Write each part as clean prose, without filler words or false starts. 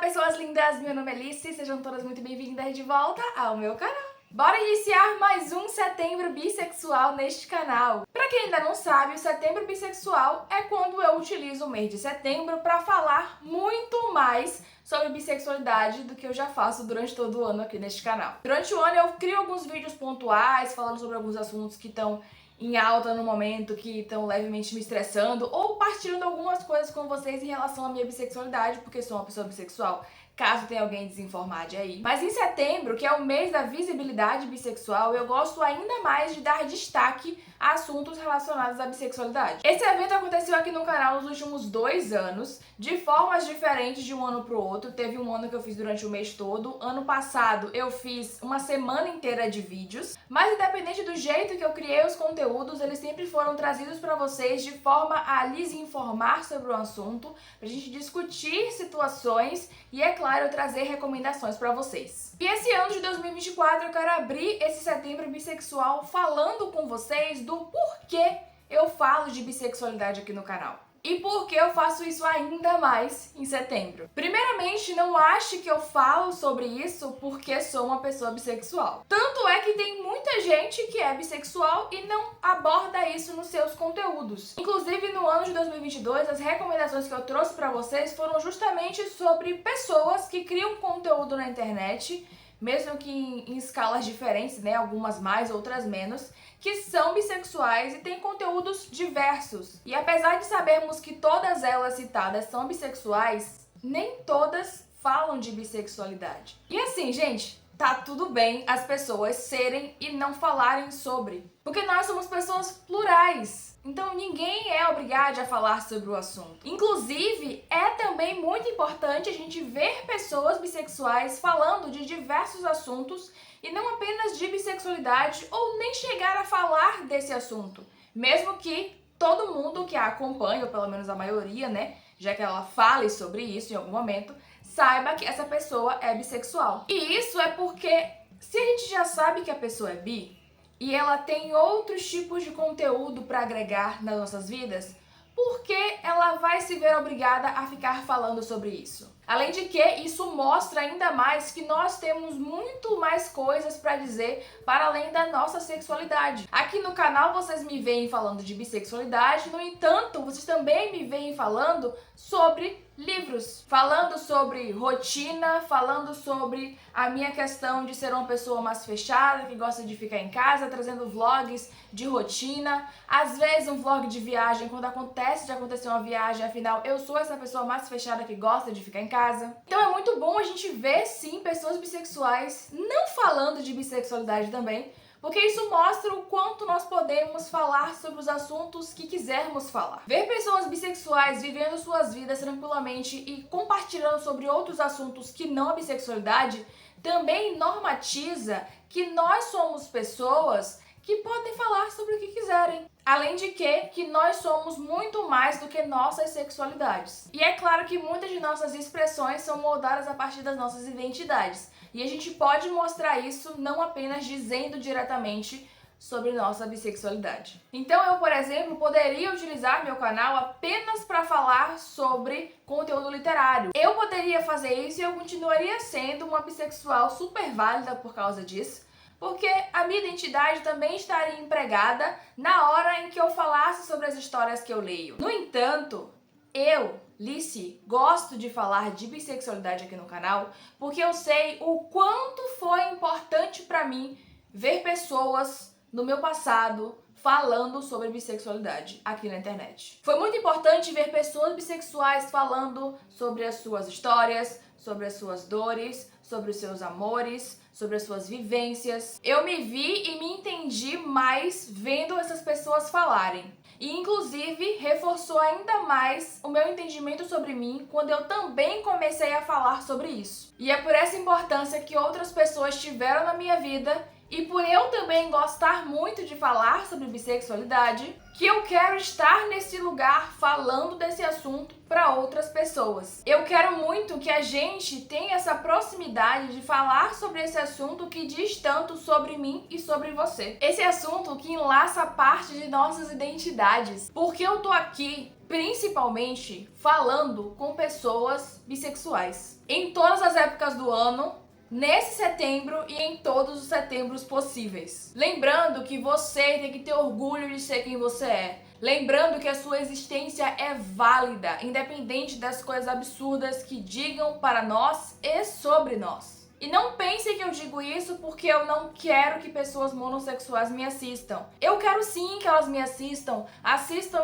pessoas lindas! Meu nome é Alice, sejam todas muito bem-vindas de volta ao meu canal. Bora iniciar mais um Setembro Bissexual neste canal. Pra quem ainda não sabe, o Setembro Bissexual é quando eu utilizo o mês de setembro pra falar muito mais sobre bissexualidade do que eu já faço durante todo o ano aqui neste canal. Durante o ano eu crio alguns vídeos pontuais falando sobre alguns assuntos que estão em alta no momento, que estão levemente me estressando, ou partilhando algumas coisas com vocês em relação à minha bissexualidade, porque sou uma pessoa bissexual, caso tenha alguém desinformado aí. Mas em setembro, que é o mês da visibilidade bissexual, eu gosto ainda mais de dar destaque a assuntos relacionados à bissexualidade. Esse evento aconteceu aqui no canal nos últimos 2 anos, de formas diferentes de um ano pro outro. Teve um ano que eu fiz durante o mês todo. Ano passado eu fiz uma semana inteira de vídeos, mas independente do jeito que eu criei os conteúdos, eles sempre foram trazidos para vocês de forma a lhes informar sobre o assunto, pra gente discutir situações e, é claro, trazer recomendações para vocês. E esse ano de 2024 eu quero abrir esse setembro bissexual falando com vocês do porquê eu falo de bissexualidade aqui no canal. E por que eu faço isso ainda mais em setembro? Primeiramente, não ache que eu falo sobre isso porque sou uma pessoa bissexual. Tanto é que tem muita gente que é bissexual e não aborda isso nos seus conteúdos. Inclusive, no ano de 2022, as recomendações que eu trouxe para vocês foram justamente sobre pessoas que criam conteúdo na internet, mesmo que em escalas diferentes, né? Algumas mais, outras menos, que são bissexuais e têm conteúdos diversos. E apesar de sabermos que todas elas citadas são bissexuais, nem todas falam de bissexualidade. E assim, gente, tá tudo bem as pessoas serem e não falarem sobre, porque nós somos pessoas plurais. Então ninguém é obrigado a falar sobre o assunto. Inclusive, é também muito importante a gente ver pessoas bissexuais falando de diversos assuntos e não apenas de bissexualidade ou nem chegar a falar desse assunto. Mesmo que todo mundo que a acompanha, ou pelo menos a maioria, né, já que ela fale sobre isso em algum momento, saiba que essa pessoa é bissexual. E isso é porque se a gente já sabe que a pessoa é bi, e ela tem outros tipos de conteúdo para agregar nas nossas vidas, por que ela vai se ver obrigada a ficar falando sobre isso? Além de que isso mostra ainda mais que nós temos muito mais coisas para dizer para além da nossa sexualidade. Aqui no canal vocês me veem falando de bissexualidade, no entanto, vocês também me veem falando sobre livros, falando sobre rotina, falando sobre a minha questão de ser uma pessoa mais fechada, que gosta de ficar em casa, trazendo vlogs de rotina, às vezes um vlog de viagem, quando acontece de acontecer uma viagem, afinal eu sou essa pessoa mais fechada que gosta de ficar em casa. Então é muito bom a gente ver sim pessoas bissexuais não falando de bissexualidade também, porque isso mostra o quanto nós podemos falar sobre os assuntos que quisermos falar. Ver pessoas bissexuais vivendo suas vidas tranquilamente e compartilhando sobre outros assuntos que não a bissexualidade também normatiza que nós somos pessoas que podem falar sobre o que quiserem. Além de que nós somos muito mais do que nossas sexualidades. E é claro que muitas de nossas expressões são moldadas a partir das nossas identidades. E a gente pode mostrar isso não apenas dizendo diretamente sobre nossa bissexualidade. Então eu, por exemplo, poderia utilizar meu canal apenas para falar sobre conteúdo literário. Eu poderia fazer isso e eu continuaria sendo uma bissexual super válida por causa disso, porque a minha identidade também estaria empregada na hora em que eu falasse sobre as histórias que eu leio. No entanto, eu, Lice, gosto de falar de bissexualidade aqui no canal porque eu sei o quanto foi importante pra mim ver pessoas no meu passado falando sobre bissexualidade aqui na internet. Foi muito importante ver pessoas bissexuais falando sobre as suas histórias, sobre as suas dores, sobre os seus amores, sobre as suas vivências. Eu me vi e me entendi mais vendo essas pessoas falarem. E inclusive reforçou ainda mais o meu entendimento sobre mim quando eu também comecei a falar sobre isso. E é por essa importância que outras pessoas tiveram na minha vida e por eu também gostar muito de falar sobre bissexualidade, que eu quero estar nesse lugar falando desse assunto para outras pessoas. Eu quero muito que a gente tenha essa proximidade de falar sobre esse assunto que diz tanto sobre mim e sobre você. Esse assunto que enlaça parte de nossas identidades. Porque eu tô aqui principalmente falando com pessoas bissexuais. Em todas as épocas do ano, nesse setembro e em todos os setembros possíveis. Lembrando que você tem que ter orgulho de ser quem você é. Lembrando que a sua existência é válida, independente das coisas absurdas que digam para nós e sobre nós. E não pense que eu digo isso porque eu não quero que pessoas monossexuais me assistam. Eu quero sim que elas me assistam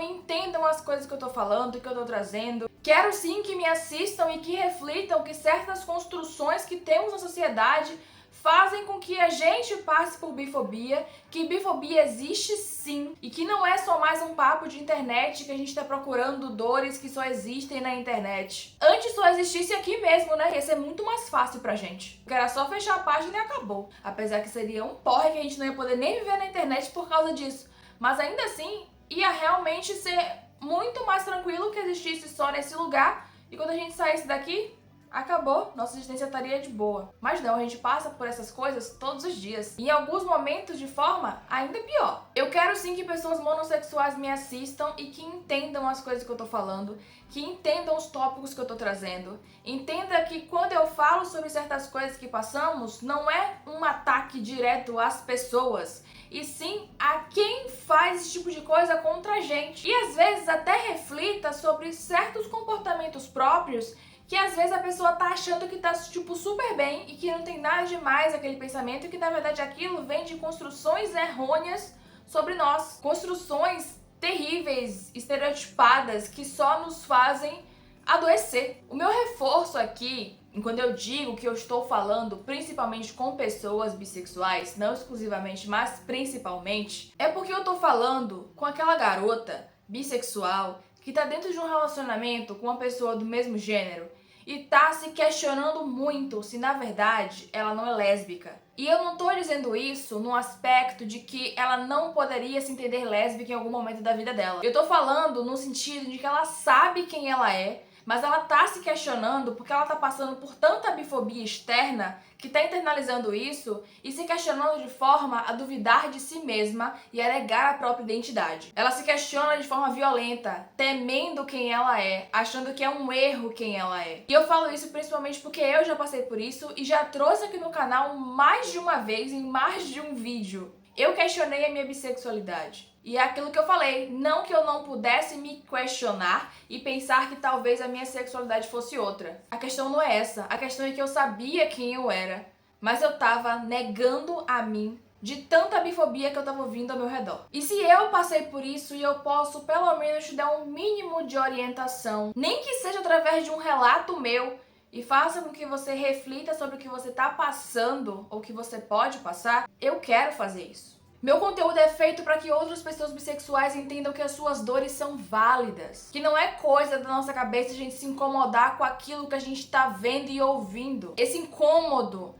e entendam as coisas que eu tô falando, que eu tô trazendo. Quero sim que me assistam e que reflitam que certas construções que temos na sociedade fazem com que a gente passe por bifobia, que bifobia existe sim, e que não é só mais um papo de internet que a gente tá procurando dores que só existem na internet. Antes só existisse aqui mesmo, né? Ia ser muito mais fácil pra gente. Porque era só fechar a página e acabou. Apesar que seria um porre que a gente não ia poder nem viver na internet por causa disso. Mas ainda assim, ia realmente ser muito mais tranquilo que existisse só nesse lugar, e quando a gente saísse daqui, acabou, nossa existência estaria de boa. Mas não, a gente passa por essas coisas todos os dias. E em alguns momentos de forma ainda pior. Eu quero sim que pessoas monossexuais me assistam e que entendam as coisas que eu tô falando, que entendam os tópicos que eu tô trazendo. Entenda que quando eu falo sobre certas coisas que passamos, não é um ataque direto às pessoas, e sim a quem faz esse tipo de coisa contra a gente. E às vezes até reflita sobre certos comportamentos próprios que às vezes a pessoa tá achando que tá, tipo, super bem e que não tem nada demais aquele pensamento, e que na verdade aquilo vem de construções errôneas sobre nós. Construções terríveis, estereotipadas, que só nos fazem adoecer. O meu reforço aqui, quando eu digo que eu estou falando principalmente com pessoas bissexuais, não exclusivamente, mas principalmente, é porque eu tô falando com aquela garota bissexual que tá dentro de um relacionamento com uma pessoa do mesmo gênero e tá se questionando muito se na verdade ela não é lésbica. E eu não tô dizendo isso no aspecto de que ela não poderia se entender lésbica em algum momento da vida dela. Eu tô falando no sentido de que ela sabe quem ela é, mas ela tá se questionando porque ela tá passando por tanta bifobia externa que tá internalizando isso e se questionando de forma a duvidar de si mesma e a negar a própria identidade. Ela se questiona de forma violenta, temendo quem ela é, achando que é um erro quem ela é. E eu falo isso principalmente porque eu já passei por isso e já trouxe aqui no canal mais de uma vez, em mais de um vídeo. Eu questionei a minha bissexualidade. E é aquilo que eu falei, não que eu não pudesse me questionar e pensar que talvez a minha sexualidade fosse outra. A questão não é essa, a questão é que eu sabia quem eu era, mas eu tava negando a mim de tanta bifobia que eu tava ouvindo ao meu redor. E se eu passei por isso e eu posso pelo menos te dar um mínimo de orientação, nem que seja através de um relato meu, e faça com que você reflita sobre o que você tá passando ou que você pode passar, eu quero fazer isso. Meu conteúdo é feito para que outras pessoas bissexuais entendam que as suas dores são válidas. Que não é coisa da nossa cabeça a gente se incomodar com aquilo que a gente tá vendo e ouvindo. Esse incômodo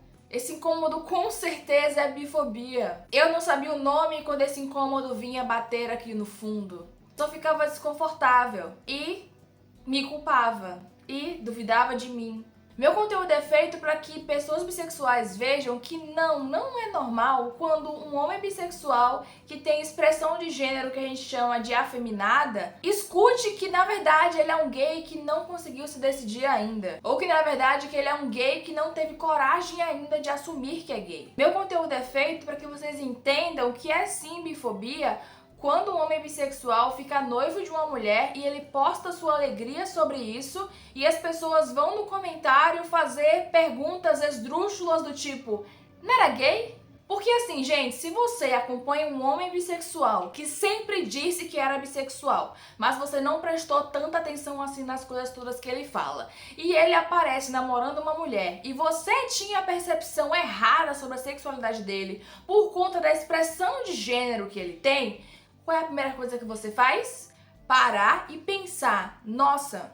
com certeza é bifobia. Eu não sabia o nome quando esse incômodo vinha bater aqui no fundo. Só ficava desconfortável e me culpava e duvidava de mim. Meu conteúdo é feito para que pessoas bissexuais vejam que não é normal quando um homem bissexual que tem expressão de gênero que a gente chama de afeminada, escute que na verdade ele é um gay que não conseguiu se decidir ainda. Ou que na verdade que ele é um gay que não teve coragem ainda de assumir que é gay. Meu conteúdo é feito para que vocês entendam que é sim bifobia quando um homem bissexual fica noivo de uma mulher e ele posta sua alegria sobre isso e as pessoas vão no comentário fazer perguntas esdrúxulas do tipo, não era gay? Porque assim, gente, se você acompanha um homem bissexual que sempre disse que era bissexual, mas você não prestou tanta atenção assim nas coisas todas que ele fala, e ele aparece namorando uma mulher, e você tinha a percepção errada sobre a sexualidade dele por conta da expressão de gênero que ele tem, qual é a primeira coisa que você faz? Parar e pensar, nossa,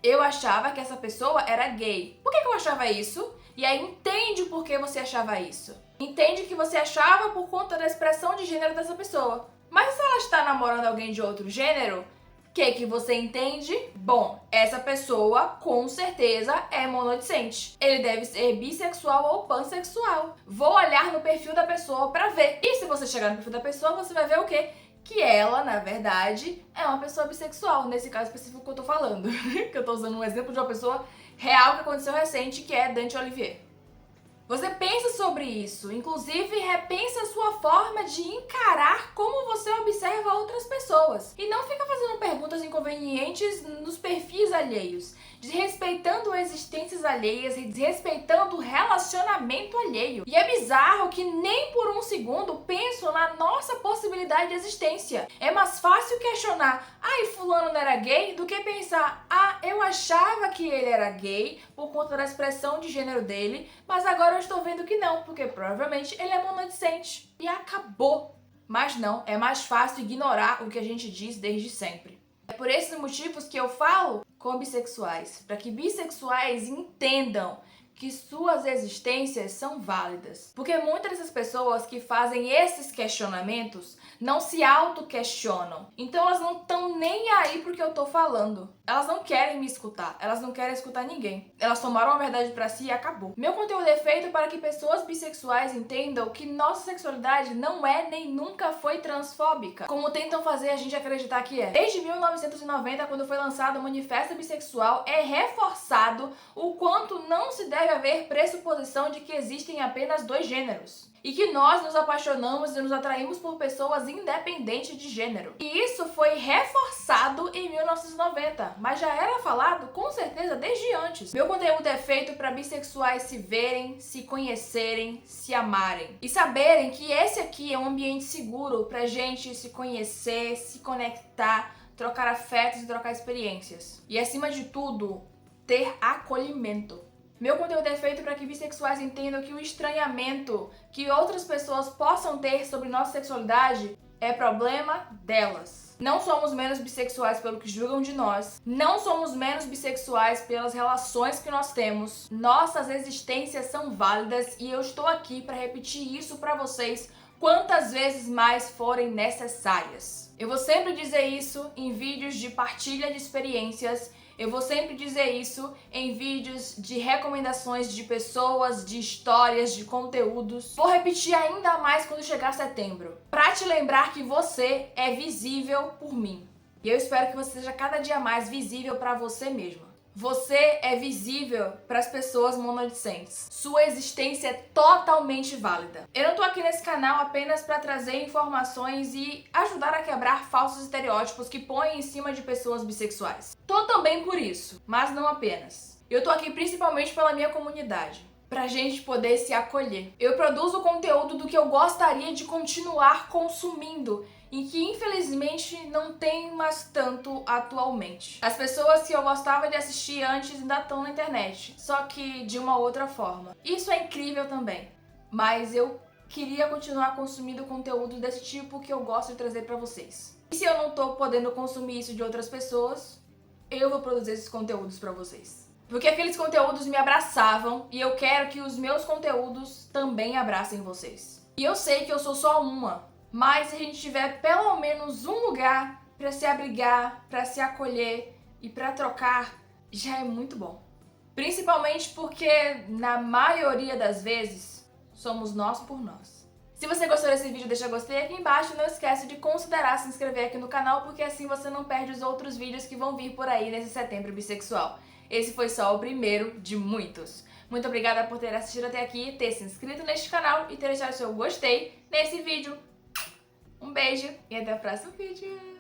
eu achava que essa pessoa era gay. Por que eu achava isso? E aí entende por que você achava isso. Entende que você achava por conta da expressão de gênero dessa pessoa. Mas se ela está namorando alguém de outro gênero, o que você entende? Bom, essa pessoa com certeza é monodicente. Ele deve ser bissexual ou pansexual. Vou olhar no perfil da pessoa pra ver. E se você chegar no perfil da pessoa, você vai ver o quê? que ela, na verdade, é uma pessoa bissexual, nesse caso específico que eu tô falando. Que eu tô usando um exemplo de uma pessoa real que aconteceu recente, que é Dante Olivier. Você pensa sobre isso, inclusive repensa a sua forma de encarar como você observa outras pessoas. E não fica fazendo perguntas inconvenientes nos perfis alheios, desrespeitando existências alheias e desrespeitando o relacionamento alheio. E é bizarro que nem por um segundo penso na nossa possibilidade de existência. É mais fácil questionar, ai, fulano não era gay, do que pensar, ah, eu achava que ele era gay por conta da expressão de gênero dele, mas agora eu estou vendo que não, porque provavelmente ele é monodicente. E acabou. Mas não, é mais fácil ignorar o que a gente diz desde sempre. É por esses motivos que eu falo com bissexuais, para que bissexuais entendam que suas existências são válidas. Porque muitas dessas pessoas que fazem esses questionamentos não se auto-questionam. Então elas não estão nem aí pro que eu tô falando. Elas não querem me escutar. Elas não querem escutar ninguém. Elas tomaram a verdade pra si e acabou. Meu conteúdo é feito para que pessoas bissexuais entendam que nossa sexualidade não é nem nunca foi transfóbica, como tentam fazer a gente acreditar que é. Desde 1990, quando foi lançado o Manifesto Bissexual, é reforçado o quanto não se deve haver pressuposição de que existem apenas dois gêneros. E que nós nos apaixonamos e nos atraímos por pessoas independentes de gênero. E isso foi reforçado em 1990, mas já era falado com certeza desde antes. Meu conteúdo é feito para bissexuais se verem, se conhecerem, se amarem. E saberem que esse aqui é um ambiente seguro pra gente se conhecer, se conectar, trocar afetos e trocar experiências. E acima de tudo, ter acolhimento. Meu conteúdo é feito para que bissexuais entendam que o estranhamento que outras pessoas possam ter sobre nossa sexualidade é problema delas. Não somos menos bissexuais pelo que julgam de nós. Não somos menos bissexuais pelas relações que nós temos. Nossas existências são válidas e eu estou aqui para repetir isso para vocês quantas vezes mais forem necessárias. Eu vou sempre dizer isso em vídeos de partilha de experiências. Eu vou sempre dizer isso em vídeos de recomendações de pessoas, de histórias, de conteúdos. Vou repetir ainda mais quando chegar setembro, pra te lembrar que você é visível por mim. E eu espero que você seja cada dia mais visível pra você mesma. Você é visível para as pessoas monodicentes. Sua existência é totalmente válida. Eu não tô aqui nesse canal apenas para trazer informações e ajudar a quebrar falsos estereótipos que põem em cima de pessoas bissexuais. Tô também por isso, mas não apenas. Eu tô aqui principalmente pela minha comunidade, pra gente poder se acolher. Eu produzo conteúdo do que eu gostaria de continuar consumindo e que infelizmente não tem mais tanto atualmente. As pessoas que eu gostava de assistir antes ainda estão na internet, só que de uma outra forma. Isso é incrível também, mas eu queria continuar consumindo conteúdo desse tipo que eu gosto de trazer pra vocês. E se eu não tô podendo consumir isso de outras pessoas, eu vou produzir esses conteúdos pra vocês. Porque aqueles conteúdos me abraçavam e eu quero que os meus conteúdos também abracem vocês. E eu sei que eu sou só uma, mas se a gente tiver pelo menos um lugar pra se abrigar, pra se acolher e pra trocar, já é muito bom. Principalmente porque, na maioria das vezes, somos nós por nós. Se você gostou desse vídeo, deixa gostei aqui embaixo e não esquece de considerar se inscrever aqui no canal, porque assim você não perde os outros vídeos que vão vir por aí nesse setembro bissexual. Esse foi só o primeiro de muitos. Muito obrigada por ter assistido até aqui, ter se inscrito neste canal e ter deixado seu gostei nesse vídeo. Um beijo e até o próximo vídeo.